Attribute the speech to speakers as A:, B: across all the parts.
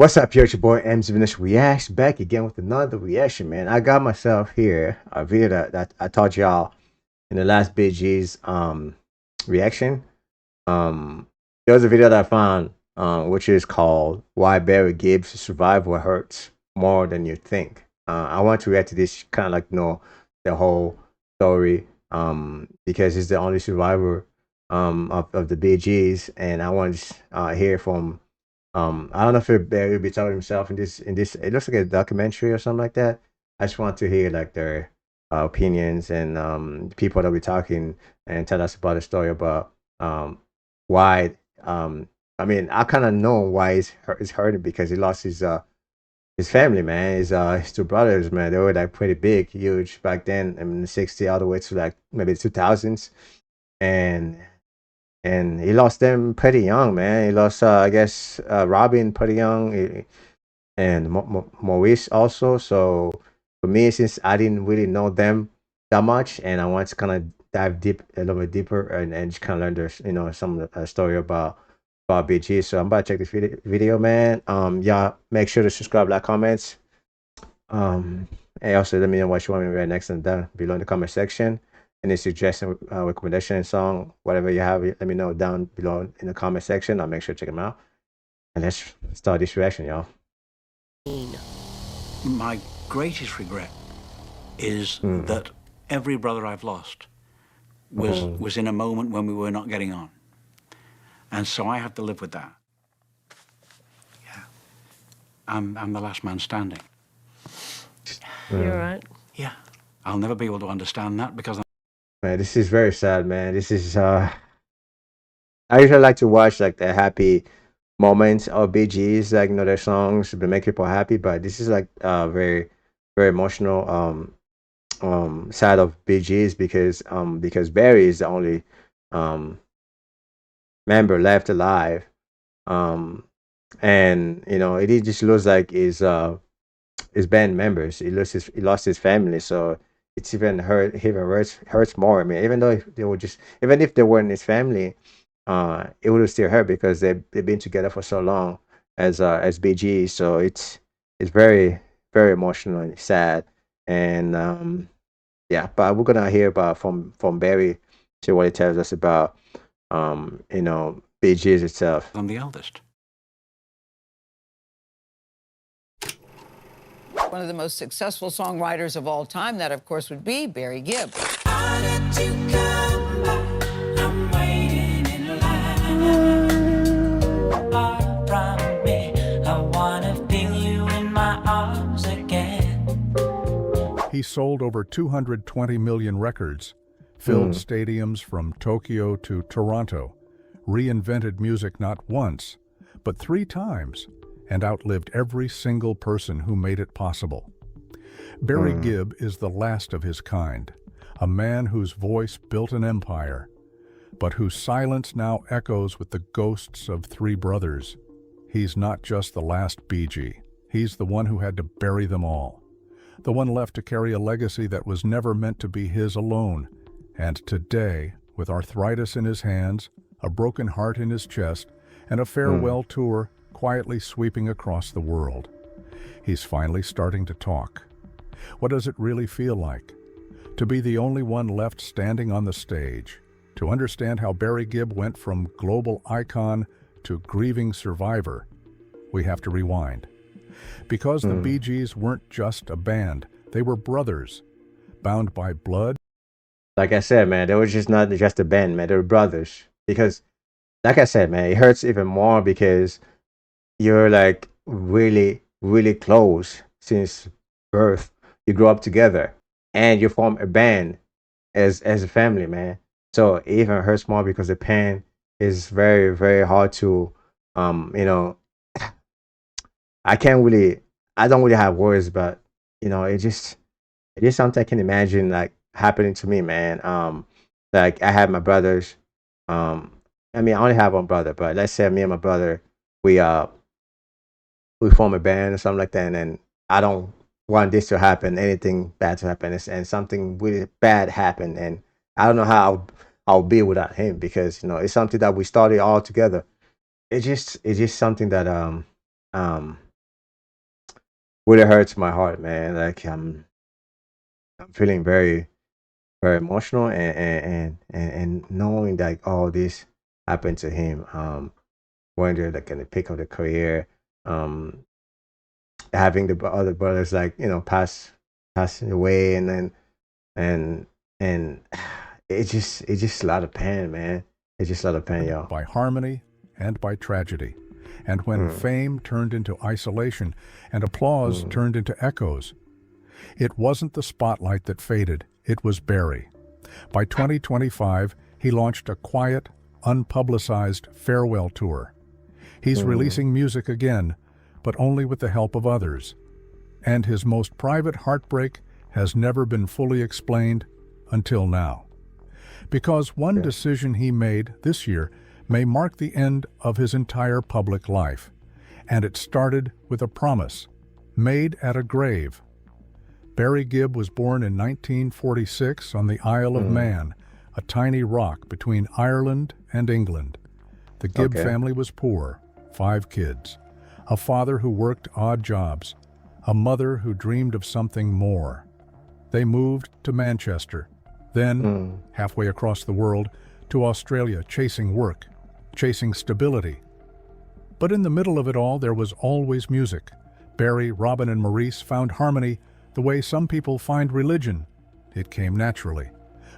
A: What's up, your boy M's Vinicius Reacts back again with another reaction, man. I got myself here a video that I taught y'all in the last BG's reaction. There was a video that I found which is called "Why Barry Gibb's Survival Hurts More Than You Think." I want to react to this kind of like know the whole story because he's the only survivor of the BG's, and I want to hear from I don't know if Barry will be talking himself in this. It looks like a documentary or something like that. I just want to hear like their opinions and the people that we're talking and tell us about the story about why. I mean, I kind of know why he's hurting because he lost his family, man. His two brothers, man. They were like pretty big, huge back then. I mean, the '60s all the way to like maybe the 2000s, and he lost them pretty young, man. He lost, I guess, Robin pretty young, and Maurice also. So for me, since I didn't really know them that much, and I want to kind of dive deep a little bit deeper and just kind of learn their, some of the story about BG. So I'm about to check this video, man. Yeah, make sure to subscribe, like, comments. And also let me know what you want me to read next and down below in the comment section. Any suggestion, recommendation, song, whatever you have, let me know down below in the comment section. I'll make sure to check them out. And let's start this reaction, y'all.
B: My greatest regret is that every brother I've lost was in a moment when we were not getting on. And so I have to live with that. Yeah. I'm the last man standing.
C: You're right.
B: Yeah. I'll never be able to understand that because
A: Man, this is very sad, man. This is I usually like to watch like the happy moments of BGs, like their songs to make people happy, but this is like very very emotional side of BGs because Barry is the only um member left alive. Um and it just looks like his band members. He lost his family, so it's even hurts more. I mean, even though if they were just even if they weren't his family, it would have still hurt because they've been together for so long as BG. So it's very very emotional and sad, and yeah. But we're gonna hear about from Barry to what he tells us about BG's itself.
B: I'm the eldest.
D: One of the most successful songwriters of all time, that of course would be Barry Gibb.
E: He sold over 220 million records, filled stadiums from Tokyo to Toronto, reinvented music not once, but 3 times, and outlived every single person who made it possible. Barry Gibb is the last of his kind, a man whose voice built an empire, but whose silence now echoes with the ghosts of 3 brothers. He's not just the last BG, he's the one who had to bury them all, the one left to carry a legacy that was never meant to be his alone. And today, with arthritis in his hands, a broken heart in his chest, and a farewell tour quietly sweeping across the world, he's finally starting to talk. What does it really feel like? To be the only one left standing on the stage. To understand how Barry Gibb went from global icon to grieving survivor, we have to rewind. Because the Bee Gees weren't just a band, they were brothers, bound by blood.
A: Like I said, man, they were just not just a band, man. They were brothers. Because, like I said, man, it hurts even more because you're like really, really close since birth. You grow up together and you form a band as a family, man. So it even hurts more because the pain is very, very hard to, you know, I don't really have words, but it is something I can imagine like happening to me, man. Like I have my brothers. I mean, I only have one brother, but let's say me and my brother, we form a band or something like that, and then I don't want this to happen, anything bad to happen, and something really bad happened, and I don't know how I'll be without him because it's something that we started all together. It's just something that really hurts my heart, man. Like I'm feeling very very emotional, and knowing that all this happened to him. Wonder like in the peak of the career, um, having the other brothers like passing away, and then and and it's just a lot of pain, man. It's just a lot of pain, y'all.
E: by harmony and by tragedy. And when fame turned into isolation and applause turned into echoes, it wasn't the spotlight that faded, it was Barry. By 2025, he launched a quiet, unpublicized farewell tour. He's releasing music again, but only with the help of others. And his most private heartbreak has never been fully explained until now. Because one decision he made this year may mark the end of his entire public life. And it started with a promise, made at a grave. Barry Gibb was born in 1946 on the Isle of Man, a tiny rock between Ireland and England. The Gibb family was poor, 5 kids, a father who worked odd jobs, a mother who dreamed of something more. They moved to Manchester, then, halfway across the world, to Australia, chasing work, chasing stability. But in the middle of it all, there was always music. Barry, Robin, and Maurice found harmony the way some people find religion. It came naturally.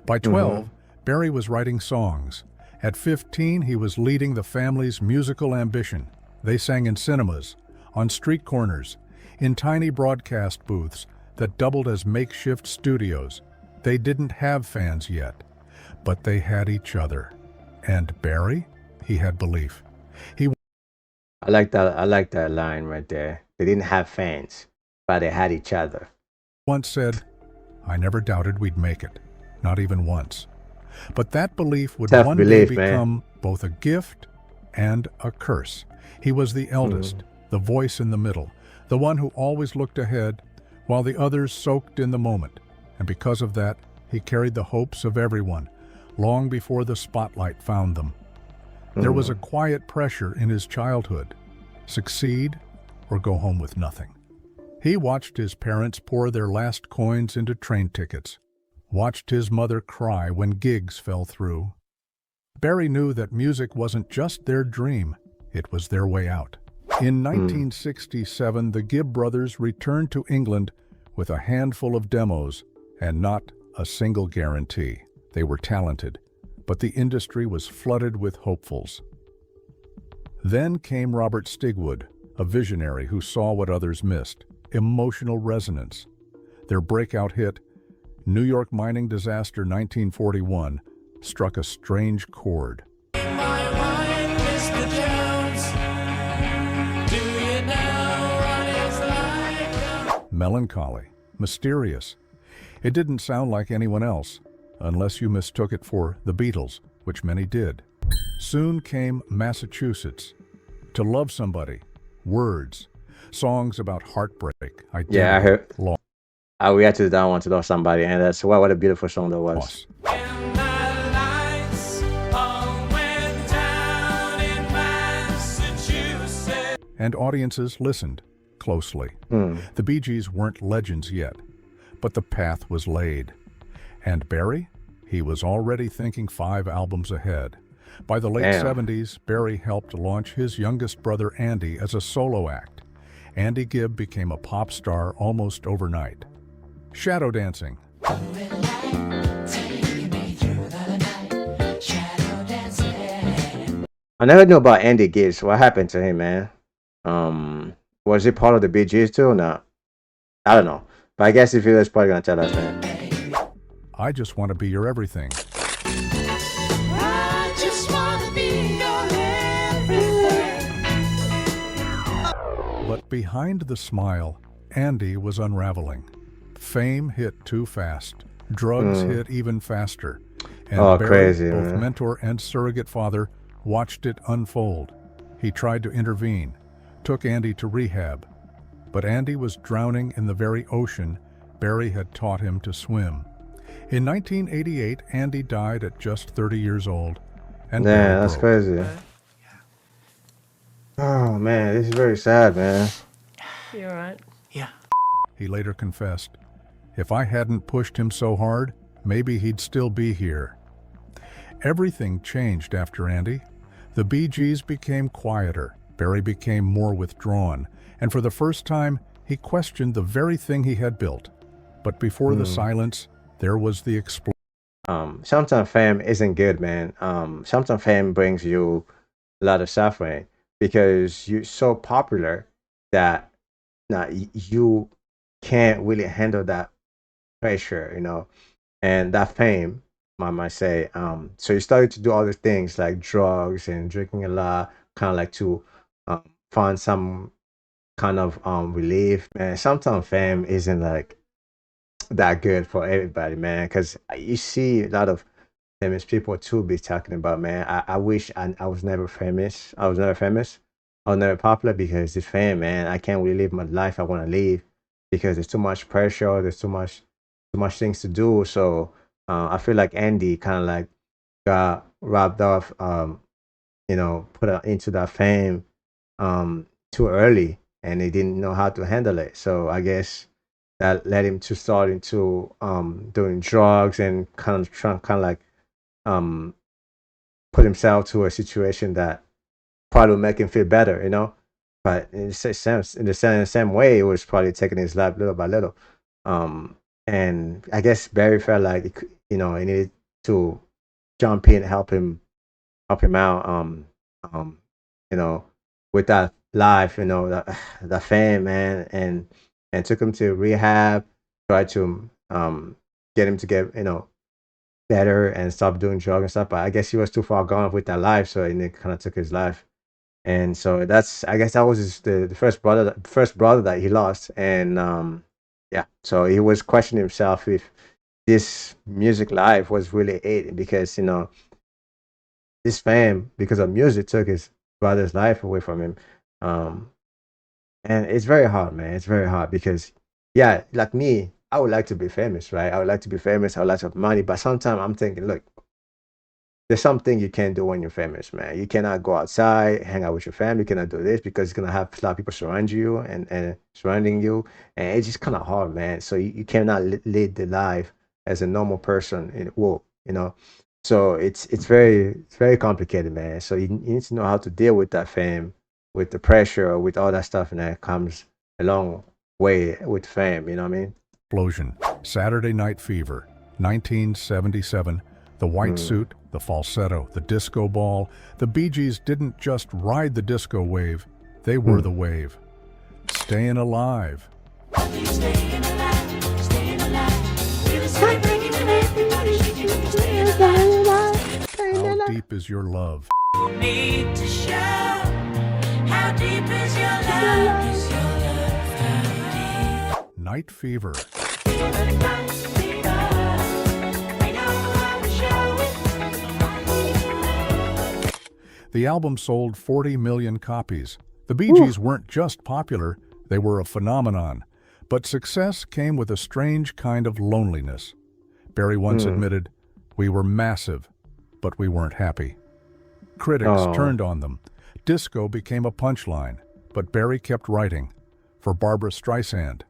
E: By 12, Barry was writing songs. At 15, he was leading the family's musical ambition. They sang in cinemas, on street corners, in tiny broadcast booths that doubled as makeshift studios. They didn't have fans yet, but they had each other. And Barry, he had belief. He
A: I like that. I like that line right there. They didn't have fans, but they had each other.
E: once said, "I never doubted we'd make it, not even once." But that belief would one day
A: Self-belief, man.
E: become both a gift and a curse. He was the eldest, the voice in the middle, the one who always looked ahead, while the others soaked in the moment. And because of that, he carried the hopes of everyone, long before the spotlight found them. There was a quiet pressure in his childhood: succeed or go home with nothing. He watched his parents pour their last coins into train tickets, watched his mother cry when gigs fell through. Barry knew that music wasn't just their dream, it was their way out. In 1967, the Gibb brothers returned to England with a handful of demos and not a single guarantee. They were talented, but the industry was flooded with hopefuls. Then came Robert Stigwood, a visionary who saw what others missed: emotional resonance. Their breakout hit, New York mining disaster 1941, struck a strange chord. Melancholy, mysterious. It didn't sound like anyone else, unless you mistook it for the Beatles, which many did. Soon came Massachusetts. To Love Somebody, Words, songs about heartbreak, identity,
A: Yeah, I heard.
E: loss.
A: I reacted to that one, To Love Somebody, and that's what a beautiful song that was.
E: And audiences listened closely. The Bee Gees weren't legends yet, but the path was laid. And Barry? He was already thinking 5 albums ahead. By the late
A: Damn.
E: 70s, Barry helped launch his youngest brother Andy as a solo act. Andy Gibb became a pop star almost overnight. Shadow dancing,
A: I never knew about Andy Gibbs. What happened to him, man? Was he part of the Bee Gees too or not? I don't know. But I guess if he was, probably gonna tell us, man.
E: I Just Want to Be Your Everything. But behind the smile, Andy was unraveling. Fame hit too fast. Drugs hit even faster. And
A: Oh,
E: Barry,
A: crazy,
E: both
A: man.
E: mentor and surrogate father, watched it unfold. He tried to intervene, took Andy to rehab. But Andy was drowning in the very ocean Barry had taught him to swim. In 1988, Andy died at just 30 years old. And
A: Yeah,
E: Barry
A: that's
E: broke.
A: crazy. Oh man, this is very sad, man.
C: You all right?
B: Yeah.
E: He later confessed, "If I hadn't pushed him so hard, maybe he'd still be here." Everything changed after Andy. The Bee Gees became quieter, Barry became more withdrawn, and for the first time, he questioned the very thing he had built. But before the silence, there was the explosion.
A: Sometimes fame isn't good, man. Sometimes fame brings you a lot of suffering because you're so popular that now you can't really handle that pressure, and that fame, I might say. So you started to do all these things like drugs and drinking a lot, kind of like to find some kind of relief. Man, sometimes fame isn't like that good for everybody, man. Because you see a lot of famous people too be talking about, man. I wish I was never famous. I was never famous. I was never popular because this fame, man. I can't really live my life I want to live because there's too much pressure. There's too much things to do. So I feel like Andy kind of like got robbed off. Put into that fame too early, and he didn't know how to handle it. So I guess that led him to start into doing drugs and kind of like um, put himself to a situation that probably would make him feel better. But in the same sense, in the same way, it was probably taking his life little by little. Um, and I guess Barry felt like he needed to jump in, help him out. Um, you know, with that life, the fame, man, and took him to rehab, tried to get him to get better and stop doing drugs and stuff. But I guess he was too far gone with that life, so it kind of took his life. And so I guess that was the first brother that he lost, and yeah, so he was questioning himself if this music life was really it because this fame because of music took his brother's life away from him. Um, and it's very hard, man. It's very hard because, yeah, like me, I would like to be famous, right? I would like to be famous. I would like to have money. But sometimes I'm thinking, look, there's something you can't do when you're famous, man. You cannot go outside, hang out with your family. You cannot do this because it's gonna have a lot of people surround you and surrounding you, and it's just kind of hard, man. So you cannot lead the life as a normal person in world. So it's very complicated, man. So you need to know how to deal with that fame, with the pressure, with all that stuff, and that comes a long way with fame. You know what I mean?
E: Explosion. Saturday Night Fever, 1977. The white suit, the falsetto, the disco ball. The Bee Gees didn't just ride the disco wave, they were the wave. Staying alive.
F: Staying alive, staying alive. Feel the sun breaking and everybody shaking. Staying alive.
E: How deep is your love?
F: Need to show how deep is your love? Is your love how deep?
E: Night Fever. The album sold 40 million copies. The Bee Gees weren't just popular, they were a phenomenon. But success came with a strange kind of loneliness. Barry once admitted, "We were massive, but we weren't happy." Critics turned on them. Disco became a punchline, but Barry kept writing. For Barbra Streisand,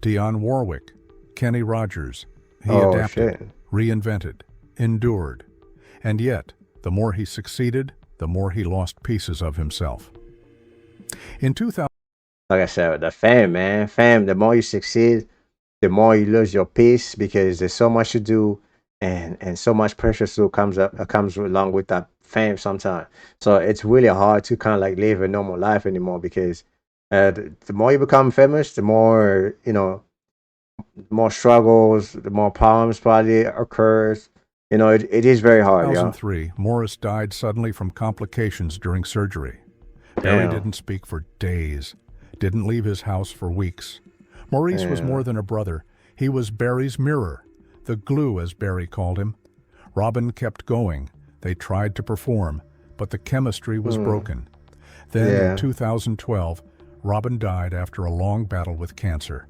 E: Dionne Warwick, Kenny Rogers, he adapted, reinvented, endured. And yet, the more he succeeded, the more he lost pieces of himself. In 2000,
A: Like I said, the fame, man, fame. The more you succeed, the more you lose your peace because there's so much to do, and so much pressure still comes along with that fame sometimes. So it's really hard to kind of like live a normal life anymore because the more you become famous, the more more struggles, the more problems probably occurs. It is very hard,
E: 2003, Morris died suddenly from complications during surgery. Barry
A: Damn.
E: didn't speak for days, didn't leave his house for weeks. Maurice was more than a brother. He was Barry's mirror, the glue, as Barry called him. Robin kept going. They tried to perform, but the chemistry was broken. Then in 2012, Robin died after a long battle with cancer.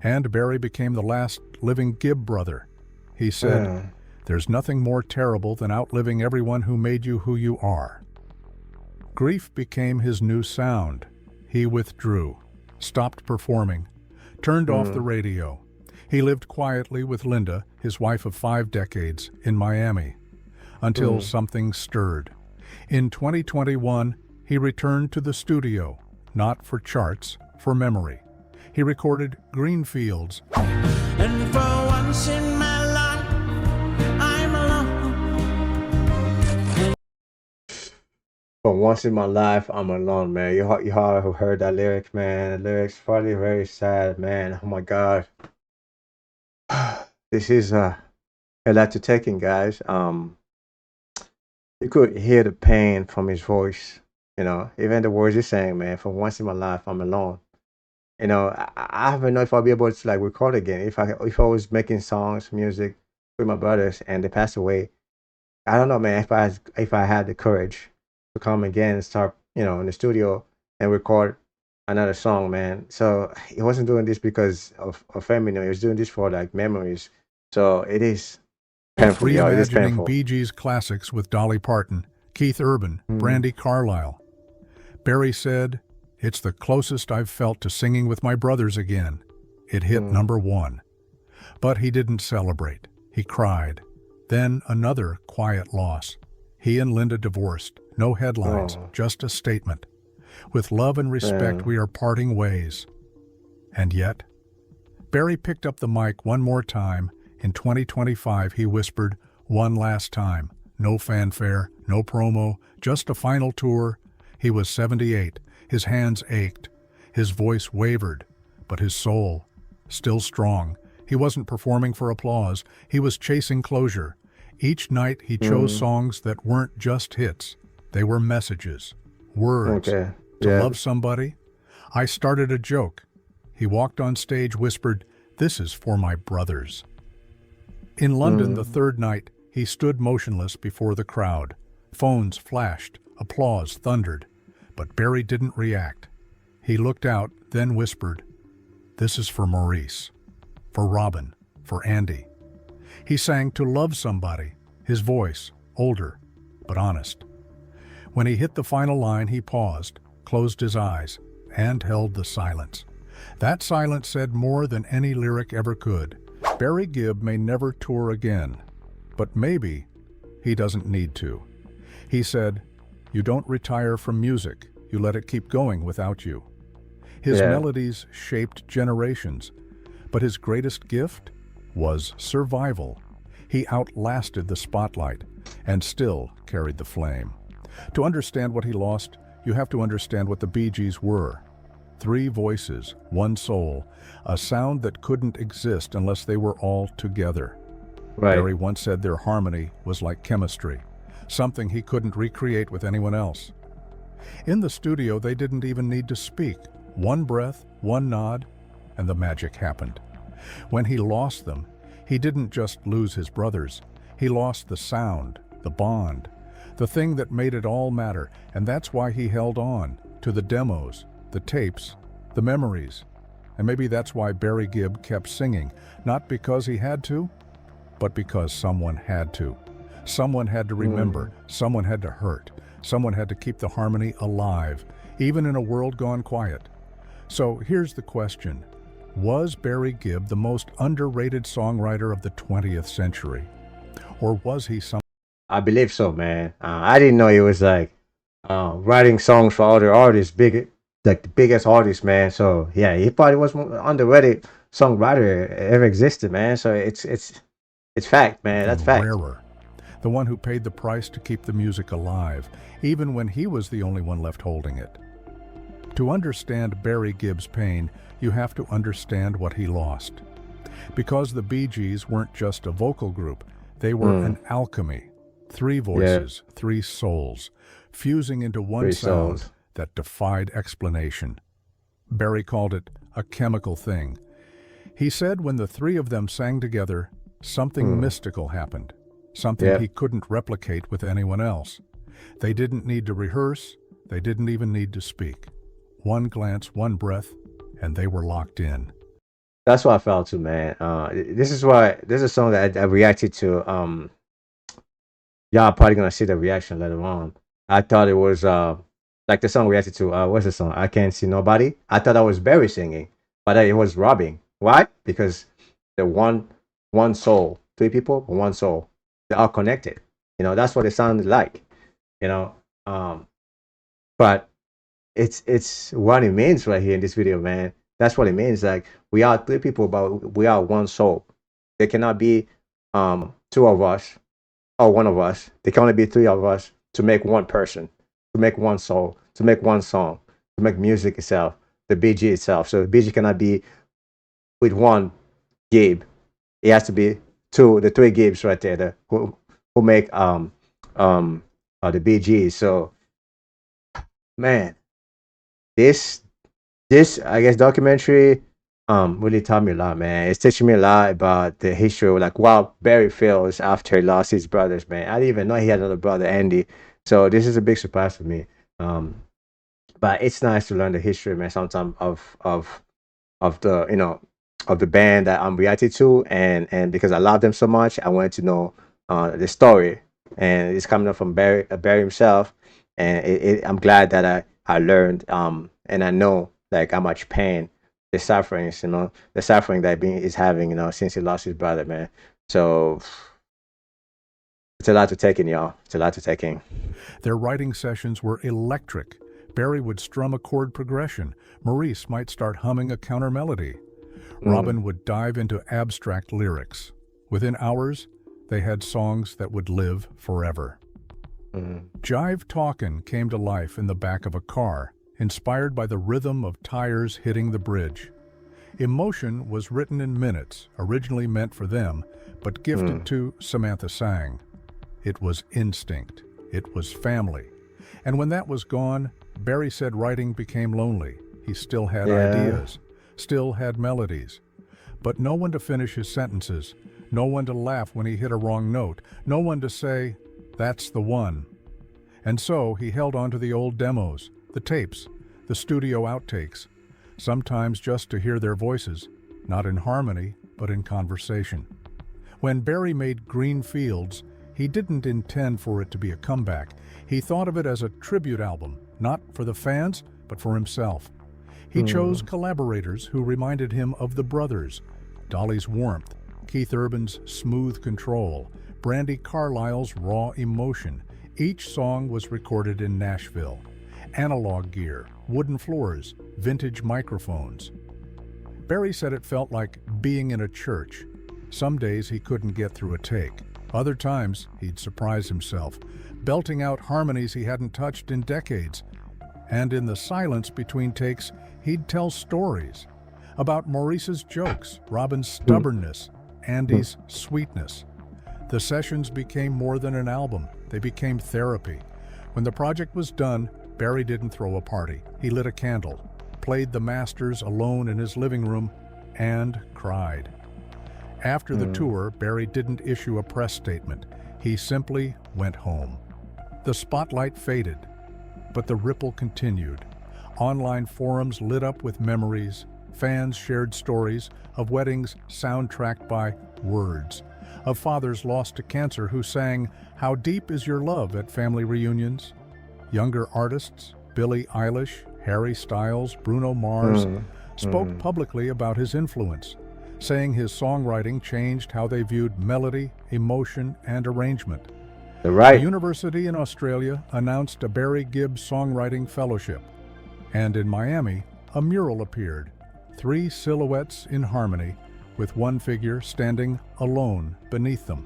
E: And Barry became the last living Gibb brother. He said, "There's nothing more terrible than outliving everyone who made you who you are." Grief became his new sound. He withdrew, stopped performing, turned off the radio. He lived quietly with Linda, his wife of 5 decades, in Miami, until something stirred. In 2021, he returned to the studio, not for charts, for memory. He recorded Green Fields.
F: And for once in my life, I'm alone.
A: For once in my life, I'm alone, man. You all heard that lyric, man. The lyrics probably very sad, man. Oh my God. This is a lot to take in, guys. You could hear the pain from his voice. Even the words he's saying, man. For once in my life, I'm alone. I don't know if I'll be able to like record again. If I was making songs, music with my brothers and they passed away, I don't know, man. If I had the courage to come again and start, in the studio and record another song, man. So he wasn't doing this because of family. He was doing this for like memories. So it is painful, y'all. It is
E: Reimagining
A: painful.
E: Bee Gees classics with Dolly Parton, Keith Urban, Brandy Carlisle. Barry said, "It's the closest I've felt to singing with my brothers again." It hit number 1. But he didn't celebrate. He cried. Then another quiet loss. He and Linda divorced. No headlines, just a statement. "With love and respect, we are parting ways." And yet, Barry picked up the mic one more time. In 2025, he whispered, "One last time." No fanfare, no promo, just a final tour. He was 78. His hands ached. His voice wavered, but his soul, still strong. He wasn't performing for applause. He was chasing closure. Each night he chose songs that weren't just hits. They were messages, words.
A: Okay.
E: To
A: Yeah.
E: love somebody? I started a joke. He walked on stage, whispered, "This is for my brothers." In London, the third night, he stood motionless before the crowd. Phones flashed, applause thundered. But Barry didn't react. He looked out, then whispered, "This is for Maurice, for Robin, for Andy." He sang To Love Somebody, his voice, older, but honest. When he hit the final line, he paused, closed his eyes, and held the silence. That silence said more than any lyric ever could. Barry Gibb may never tour again, but maybe he doesn't need to. He said, "You don't retire from music, you let it keep going without you." His melodies shaped generations, but his greatest gift was survival. He outlasted the spotlight and still carried the flame. To understand what he lost, you have to understand what the Bee Gees were. 3 voices, 1 soul, a sound that couldn't exist unless they were all together.
A: Right.
E: Barry once said their harmony was like chemistry, something he couldn't recreate with anyone else. In the studio, they didn't even need to speak. 1 breath, 1 nod, and the magic happened. When he lost them, he didn't just lose his brothers. He lost the sound, the bond, the thing that made it all matter, and that's why he held on to the demos, the tapes, the memories. And maybe that's why Barry Gibb kept singing, not because he had to, but because someone had to. Someone had to remember, someone had to hurt, someone had to keep the harmony alive, even in a world gone quiet. So here's the question. Was Barry Gibb the most underrated songwriter of the 20th century? Or was he some...
A: I believe so, man. I didn't know he was like writing songs for other artists, like the biggest artists, man. So yeah, he probably was one underrated songwriter ever existed, man. So it's fact, man. That's fact.
E: rarer, the one who paid the price to keep the music alive, even when he was the only one left holding it. To understand Barry Gibb's pain, you have to understand what he lost. Because the Bee Gees weren't just a vocal group, they were an alchemy. 3 voices, 3 souls, fusing into one
A: 3
E: sound
A: souls.
E: that defied explanation. Barry called it a chemical thing. He said when the 3 of them sang together, something mystical happened, something he couldn't replicate with anyone else. They didn't need to rehearse, they didn't even need to speak. 1 glance, 1 breath, and they were locked in.
A: That's what I felt too, man. This is a song that I reacted to. Y'all probably gonna see the reaction later on. I thought it was like the song we reacted to. What's the song? I Can't See Nobody. I thought that was Barry singing. but it was robbing. Why? Because the one soul, three people, but one soul. They are connected. That's what it sounded like. You know, um, but it's what it means right here in this video, man. That's what it means. Like we are three people, but we are one soul. There cannot be two of us or one of us. There can only be three of us to make one person, to make one soul, to make one song, to make music itself, the BG itself. So the BG cannot be with one Gibb. It has to be the three Gibbs right there, who make the BG. So man, this I guess documentary really taught me a lot, man. It's teaching me a lot about the history of like what Barry feels after he lost his brothers, man. I didn't even know he had another brother, Andy. So this is a big surprise for me. But it's nice to learn the history, man, sometimes of the of the band that I'm reacting to, and because I love them so much, I wanted to know the story, and it's coming up from Barry himself, and I'm glad that I learned and I know like how much pain the sufferings, the suffering that is having, since he lost his brother, man. So it's a lot to take in, y'all. It's a lot to take in.
E: Their writing sessions were electric. Barry would strum a chord progression. Maurice might start humming a counter melody. Robin would dive into abstract lyrics. Within hours, they had songs that would live forever. Jive Talkin' came to life in the back of a car, inspired by the rhythm of tires hitting the bridge. Emotion was written in minutes, originally meant for them, but gifted to Samantha Sang. It was instinct. It was family. And when that was gone, Barry said writing became lonely. He still had ideas, still had melodies, but no one to finish his sentences, no one to laugh when he hit a wrong note, no one to say, "That's the one." And so he held on to the old demos, the tapes, the studio outtakes, sometimes just to hear their voices, not in harmony, but in conversation. When Barry made Green Fields, he didn't intend for it to be a comeback. He thought of it as a tribute album, not for the fans, but for himself. He chose collaborators who reminded him of the brothers, Dolly's warmth, Keith Urban's smooth control, Brandi Carlile's raw emotion. Each song was recorded in Nashville. Analog gear, wooden floors, vintage microphones. Barry said it felt like being in a church. Some days he couldn't get through a take. Other times, he'd surprise himself, belting out harmonies he hadn't touched in decades. And in the silence between takes, he'd tell stories about Maurice's jokes, Robin's stubbornness, Andy's sweetness. The sessions became more than an album. They became therapy. When the project was done, Barry didn't throw a party. He lit a candle, played the masters alone in his living room, and cried. After the tour, Barry didn't issue a press statement. He simply went home. The spotlight faded, but the ripple continued. Online forums lit up with memories. Fans shared stories of weddings soundtracked by words, of fathers lost to cancer who sang "How Deep Is Your Love" at family reunions. Younger artists, Billie Eilish, Harry Styles, Bruno Mars, spoke publicly about his influence, saying his songwriting changed how they viewed melody, emotion, and arrangement. A university in Australia announced a Barry Gibb Songwriting Fellowship, and in Miami, a mural appeared, 3 silhouettes in harmony, with one figure standing alone beneath them.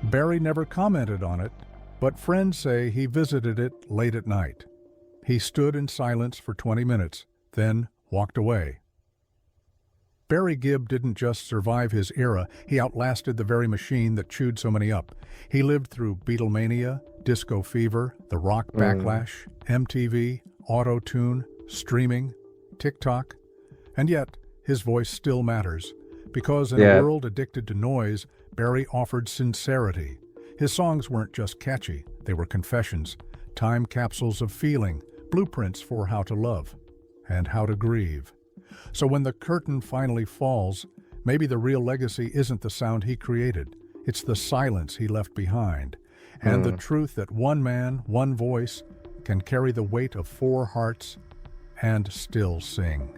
E: Barry never commented on it, but friends say he visited it late at night. He stood in silence for 20 minutes, then walked away. Barry Gibb didn't just survive his era, he outlasted the very machine that chewed so many up. He lived through Beatlemania, disco fever, the rock backlash, MTV, auto-tune, streaming, TikTok. And yet, his voice still matters, because in a world addicted to noise, Barry offered sincerity. His songs weren't just catchy, they were confessions, time capsules of feeling, blueprints for how to love and how to grieve. So when the curtain finally falls, maybe the real legacy isn't the sound he created, it's the silence he left behind, and the truth that one man, one voice, can carry the weight of 4 hearts and still sing.